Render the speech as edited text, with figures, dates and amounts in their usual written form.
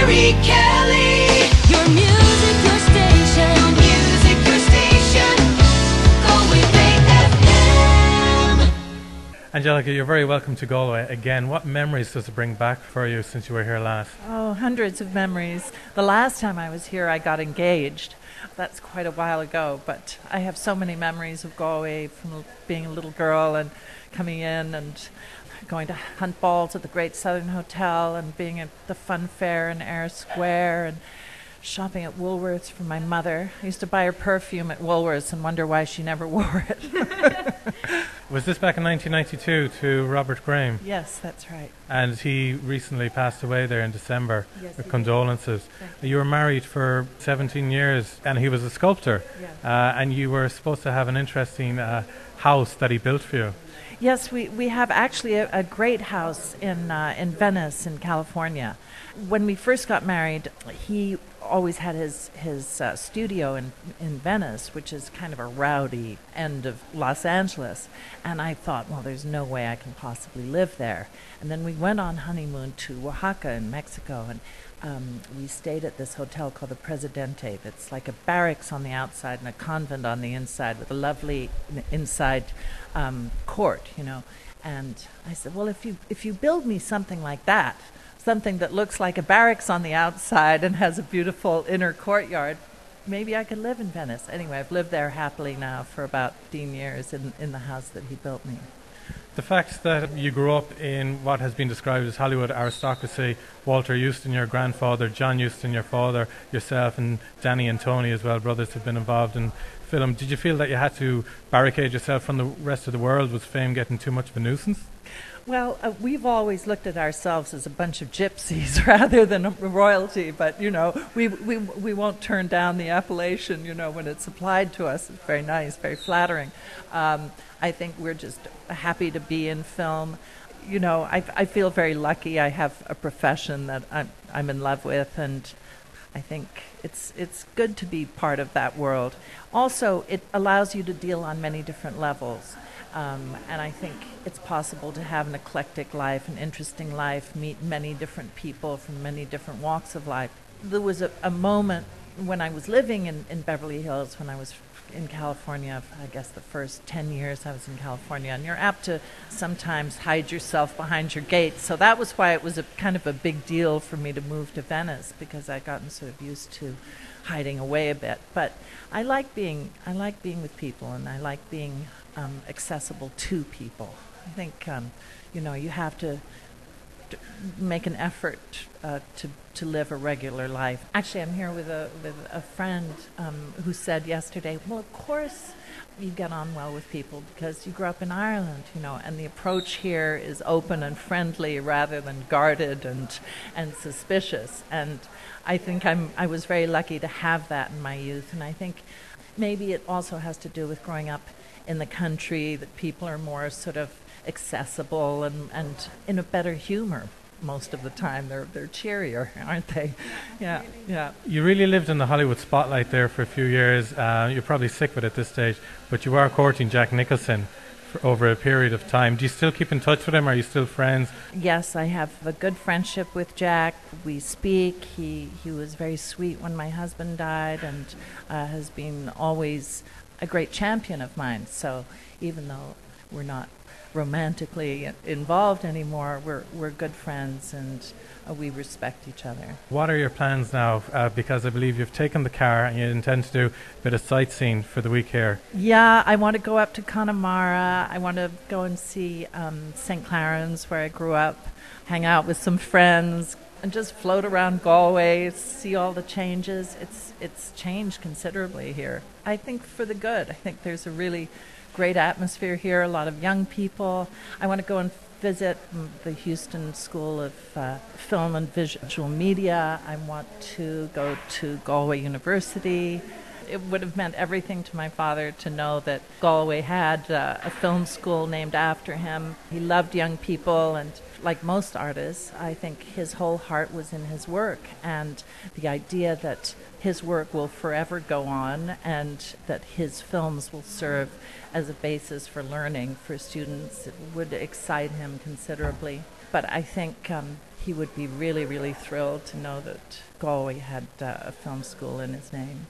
Garry Kelly. Your music, your station. Your music, your station. Galway FM. Anjelica, you're very welcome to Galway again. What memories does it bring back for you since you were here last? Oh, hundreds of memories. The last time I was here, I got engaged. That's quite a while ago, but I have so many memories of Galway from being a little girl and coming in and going to hunt balls at the Great Southern Hotel and being at the fun fair in Eyre Square and shopping at Woolworths for my mother. I used to buy her perfume at Woolworths and wonder why she never wore it. Was this back in 1992 to Robert Graham? Yes, that's right. And he recently passed away there in December. Yes, Condolences. You were married for 17 years and he was a sculptor. Yes. And you were supposed to have an interesting house that he built for you. Yes, we have actually a great house in Venice, in California. When we first got married, he always had his studio in Venice, which is kind of a rowdy end of Los Angeles. And I thought, well, there's no way I can possibly live there. And then we went on honeymoon to Oaxaca in Mexico, and we stayed at this hotel called the Presidente. That's like a barracks on the outside and a convent on the inside with a lovely inside court, you know. And I said, well, if you build me something like that, something that looks like a barracks on the outside and has a beautiful inner courtyard, maybe I could live in Venice. Anyway, I've lived there happily now for about 15 years in the house that he built me. The fact that you grew up in what has been described as Hollywood aristocracy, Walter Huston, your grandfather, John Huston, your father, yourself, and Danny and Tony as well, brothers have been involved in film. Did you feel that you had to barricade yourself from the rest of the world? Was fame getting too much of a nuisance? Well, we've always looked at ourselves as a bunch of gypsies rather than royalty, but, you know, we won't turn down the appellation, you know, when it's applied to us. It's very nice, very flattering. I think we're just happy to be in film. You know, I feel very lucky. I have a profession that I'm in love with, and I think it's good to be part of that world. Also, it allows you to deal on many different levels. And I think it's possible to have an eclectic life, an interesting life, meet many different people from many different walks of life. There was a moment when I was living in Beverly Hills, when I was in California, I guess the first 10 years I was in California, and you're apt to sometimes hide yourself behind your gate. So that was why it was a kind of a big deal for me to move to Venice, because I'd gotten sort of used to hiding away a bit. But I like being with people, and I like being accessible to people. I think you know, you have to make an effort to live a regular life. Actually, I'm here with a friend who said yesterday, well, of course you get on well with people because you grew up in Ireland, you know, and the approach here is open and friendly rather than guarded and suspicious. And I think I was very lucky to have that in my youth, and I think maybe it also has to do with growing up in the country, that people are more sort of accessible and in a better humor most of the time. They're cheerier, aren't they? Yeah, yeah. You really lived in the Hollywood spotlight there for a few years. You're probably sick of it at this stage, but you are courting Jack Nicholson for over a period of time. Do you still keep in touch with him? Are you still friends? Yes, I have a good friendship with Jack. We speak. He was very sweet when my husband died, and has been always a great champion of mine. So even though we're not romantically involved anymore, we're good friends, and we respect each other. What are your plans now? Because I believe you've taken the car and you intend to do a bit of sightseeing for the week here. Yeah, I want to go up to Connemara. I want to go and see St. Clarence, where I grew up, hang out with some friends, and just float around Galway, see all the changes. It's changed considerably here. I think for the good. I think there's a really great atmosphere here, a lot of young people. I want to go and visit the Houston School of Film and Visual Media. I want to go to Galway University. It would have meant everything to my father to know that Galway had a film school named after him. He loved young people, and like most artists, I think his whole heart was in his work, and the idea that his work will forever go on and that his films will serve as a basis for learning for students would excite him considerably. But I think he would be really, really thrilled to know that Galway had a film school in his name.